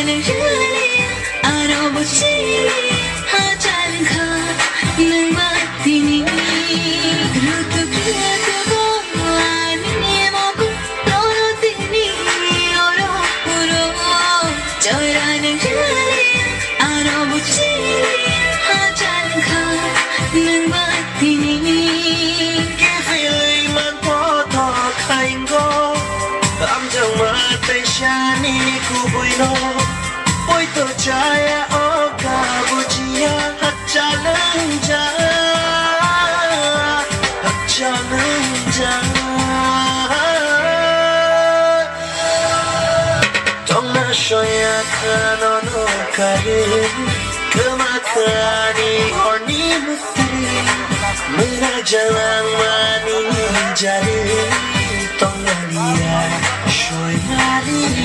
흘리 알아보지 하자는 걸 말티니 루트 그두고 아니 먹고 떨어뜨니 어려우로 저라는 흘리 알아보지 하자는 걸 말티니 이 feeling만 보톡하인 거 감정만 tension이 구부이노 보이도 자야 어가부지야 하자는 자 정말쇼야 그너는 가를 그만큼이 horny 무트리 문화자랑만이 자를 똥날이야 쇼이나리